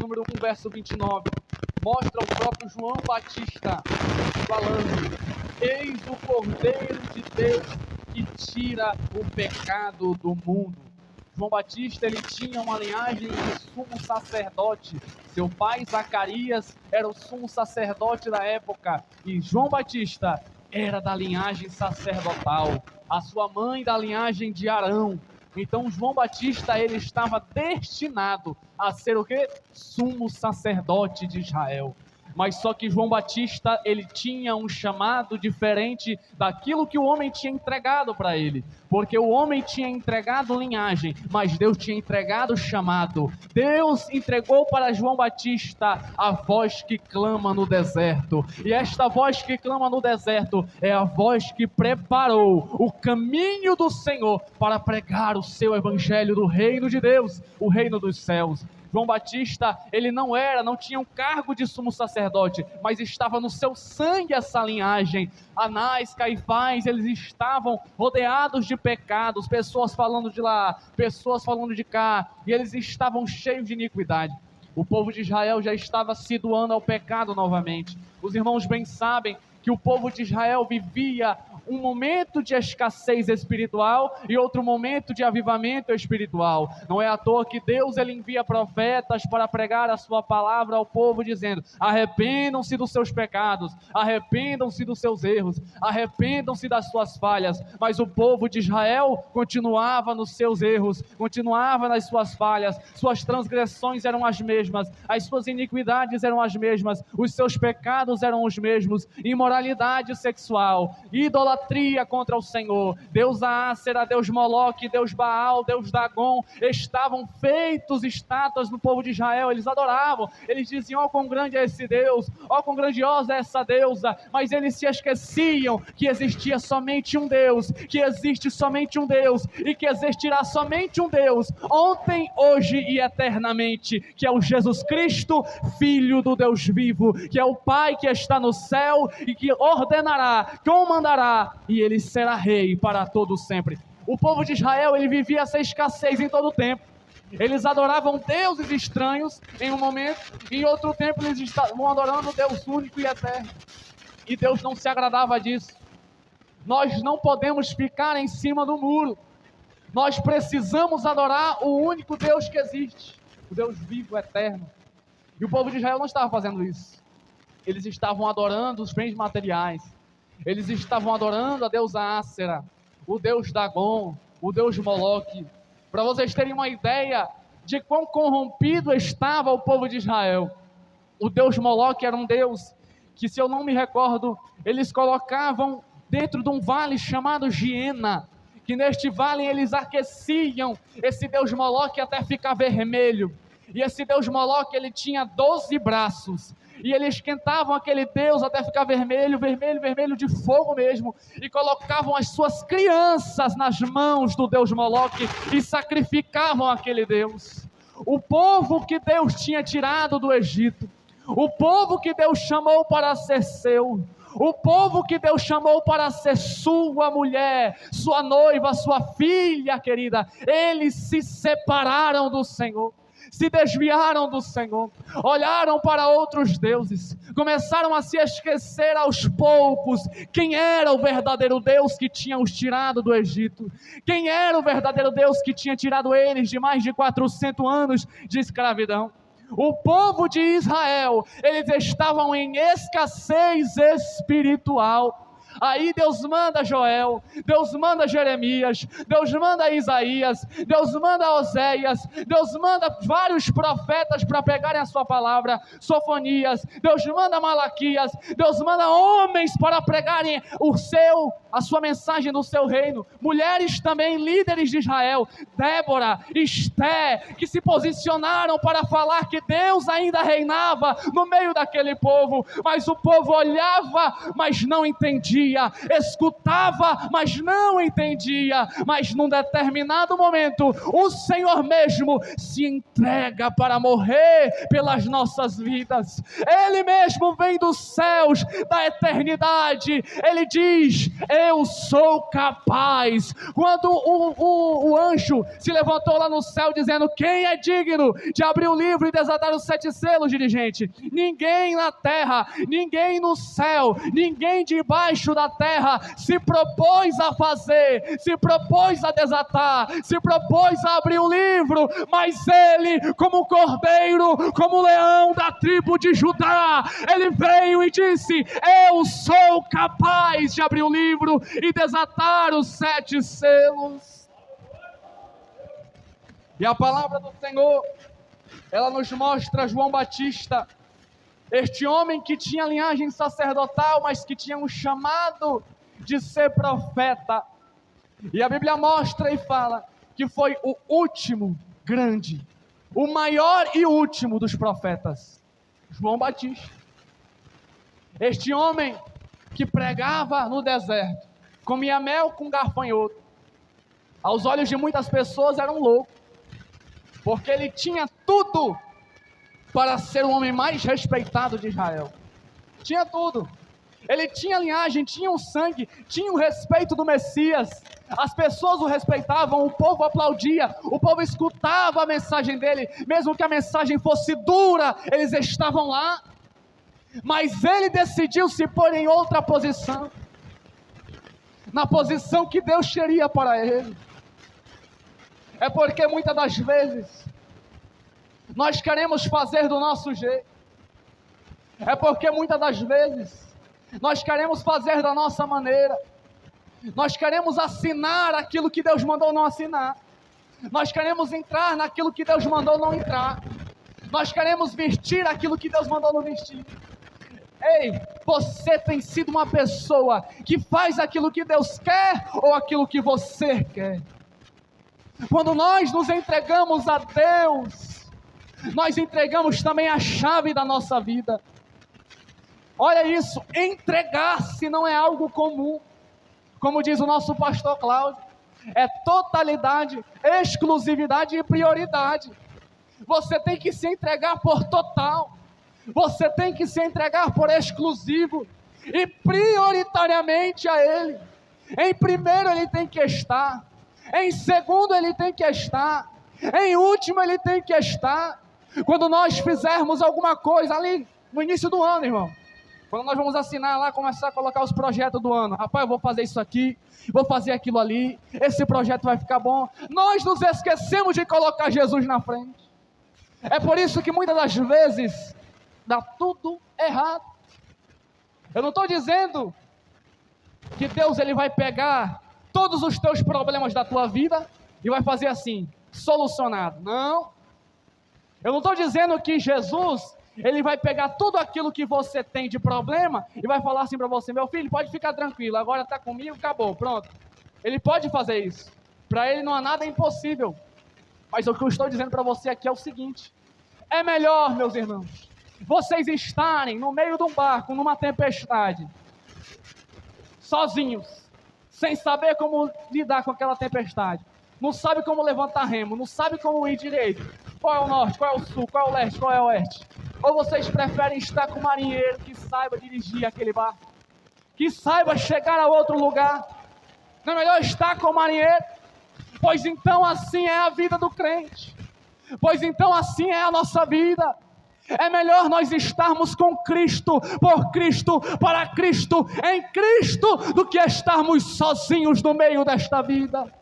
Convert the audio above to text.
número 1, verso 29, mostra o próprio João Batista falando: eis o Cordeiro de Deus que tira o pecado do mundo. João Batista, ele tinha uma linhagem de sumo sacerdote. Seu pai, Zacarias, era o sumo sacerdote da época. E João Batista era da linhagem sacerdotal. A sua mãe da linhagem de Arão. Então João Batista, ele estava destinado a ser o quê? Sumo sacerdote de Israel. Mas só que João Batista, ele tinha um chamado diferente daquilo que o homem tinha entregado para ele. Porque o homem tinha entregado linhagem, mas Deus tinha entregado chamado. Deus entregou para João Batista a voz que clama no deserto. E esta voz que clama no deserto é a voz que preparou o caminho do Senhor para pregar o seu evangelho do reino de Deus, o reino dos céus. João Batista, ele não tinha um cargo de sumo sacerdote, mas estava no seu sangue essa linhagem. Anás, Caifás, eles estavam rodeados de pecados, pessoas falando de lá, pessoas falando de cá, e eles estavam cheios de iniquidade. O povo de Israel já estava se doando ao pecado novamente. Os irmãos bem sabem que o povo de Israel vivia um momento de escassez espiritual e outro momento de avivamento espiritual. Não é à toa que Deus, ele envia profetas para pregar a sua palavra ao povo, dizendo: arrependam-se dos seus pecados, arrependam-se dos seus erros, arrependam-se das suas falhas. Mas o povo de Israel continuava nos seus erros, continuava nas suas falhas, suas transgressões eram as mesmas, as suas iniquidades eram as mesmas, os seus pecados eram os mesmos, imoralidade sexual, idolatria contra o Senhor, Deus Ácera, Deus Moloque, Deus Baal, Deus Dagon, estavam feitos estátuas no povo de Israel. Eles adoravam, eles diziam: ó quão grande é esse Deus, ó quão grandiosa é essa deusa, mas eles se esqueciam que existia somente um Deus, que existe somente um Deus, e que existirá somente um Deus, ontem, hoje e eternamente, que é o Jesus Cristo, Filho do Deus vivo, que é o Pai que está no céu e que ordenará, comandará, e ele será rei para todo sempre. O povo de Israel, ele vivia essa escassez em todo o tempo. Eles adoravam deuses estranhos em um momento, e em outro tempo eles estavam adorando o Deus único e eterno. E Deus não se agradava disso. Nós não podemos ficar em cima do muro. Nós precisamos adorar o único Deus que existe, o Deus vivo, eterno. E o povo de Israel não estava fazendo isso. Eles estavam adorando os bens materiais. Eles estavam adorando a deusa Ácera, o deus Dagon, o deus Moloque. Para vocês terem uma ideia de quão corrompido estava o povo de Israel, o deus Moloque era um deus que, se eu não me recordo, eles colocavam dentro de um vale chamado Giena, que neste vale eles aqueciam esse deus Moloque até ficar vermelho. E esse deus Moloque, ele tinha 12 braços. E eles esquentavam aquele Deus até ficar vermelho, vermelho, vermelho de fogo mesmo, e colocavam as suas crianças nas mãos do Deus Moloque e sacrificavam aquele Deus. O povo que Deus tinha tirado do Egito, o povo que Deus chamou para ser seu, o povo que Deus chamou para ser sua mulher, sua noiva, sua filha querida, eles se separaram do Senhor, se desviaram do Senhor, olharam para outros deuses, começaram a se esquecer aos poucos quem era o verdadeiro Deus que tinha os tirado do Egito, quem era o verdadeiro Deus que tinha tirado eles de mais de 400 anos de escravidão. O povo de Israel, eles estavam em escassez espiritual. Aí Deus manda Joel, Deus manda Jeremias, Deus manda Isaías, Deus manda Oséias, Deus manda vários profetas para pegarem a sua palavra, Sofonias, Deus manda Malaquias, Deus manda homens para pregarem a sua mensagem no seu reino, mulheres também, líderes de Israel, Débora, Esté, que se posicionaram para falar que Deus ainda reinava no meio daquele povo, mas o povo olhava, mas não entendia ouvia, escutava, mas não entendia. Mas num determinado momento, o Senhor mesmo se entrega para morrer pelas nossas vidas. Ele mesmo vem dos céus, da eternidade. Ele diz: eu sou capaz. Quando o anjo se levantou lá no céu dizendo: quem é digno de abrir o livro e desatar os 7 selos, dirigente? Ninguém na terra, ninguém no céu, ninguém debaixo da terra se propôs a fazer, se propôs a desatar, se propôs a abrir o livro, mas ele, como cordeiro, como leão da tribo de Judá, ele veio e disse: eu sou capaz de abrir o livro e desatar os 7 selos. E a palavra do Senhor, ela nos mostra João Batista, este homem que tinha linhagem sacerdotal, mas que tinha um chamado de ser profeta. E a Bíblia mostra e fala que foi o último grande, o maior e último dos profetas, João Batista. Este homem que pregava no deserto, comia mel com gafanhoto, aos olhos de muitas pessoas era um louco, porque ele tinha tudo para ser o homem mais respeitado de Israel. Tinha tudo. Ele tinha linhagem, tinha um sangue, tinha o respeito do Messias. As pessoas o respeitavam, o povo aplaudia, o povo escutava a mensagem dele, mesmo que a mensagem fosse dura, eles estavam lá. Mas ele decidiu se pôr em outra posição, na posição que Deus queria para ele. É porque muitas das vezes nós queremos fazer do nosso jeito. É porque muitas das vezes nós queremos fazer da nossa maneira. Nós queremos assinar aquilo que Deus mandou não assinar. Nós queremos entrar naquilo que Deus mandou não entrar. Nós queremos vestir aquilo que Deus mandou não vestir. Ei, você tem sido uma pessoa que faz aquilo que Deus quer ou aquilo que você quer? Quando nós nos entregamos a Deus, nós entregamos também a chave da nossa vida. Olha isso, entregar-se não é algo comum. Como diz o nosso pastor Cláudio, é totalidade, exclusividade e prioridade. Você tem que se entregar por total. Você tem que se entregar por exclusivo e prioritariamente a Ele. Em primeiro Ele tem que estar, em segundo Ele tem que estar, em último Ele tem que estar. Quando nós fizermos alguma coisa ali no início do ano, irmão, quando nós vamos assinar lá, começar a colocar os projetos do ano, rapaz, eu vou fazer isso aqui, vou fazer aquilo ali, esse projeto vai ficar bom, nós nos esquecemos de colocar Jesus na frente. É por isso que muitas das vezes dá tudo errado. Eu não estou dizendo que Deus ele vai pegar todos os teus problemas da tua vida e vai fazer assim, solucionado. Não. Eu não estou dizendo que Jesus ele vai pegar tudo aquilo que você tem de problema e vai falar assim para você: meu filho, pode ficar tranquilo, agora está comigo, acabou, pronto. Ele pode fazer isso. Para ele não há nada impossível. Mas o que eu estou dizendo para você aqui é o seguinte: é melhor, meus irmãos, vocês estarem no meio de um barco, numa tempestade, sozinhos, sem saber como lidar com aquela tempestade, não sabe como levantar remo, não sabe como ir direito, qual é o norte, qual é o sul, qual é o leste, qual é o oeste, ou vocês preferem estar com um marinheiro que saiba dirigir aquele barco, que saiba chegar a outro lugar? Não é melhor estar com o marinheiro? Pois então assim é a vida do crente, pois então assim é a nossa vida. É melhor nós estarmos com Cristo, por Cristo, para Cristo, em Cristo, do que estarmos sozinhos no meio desta vida.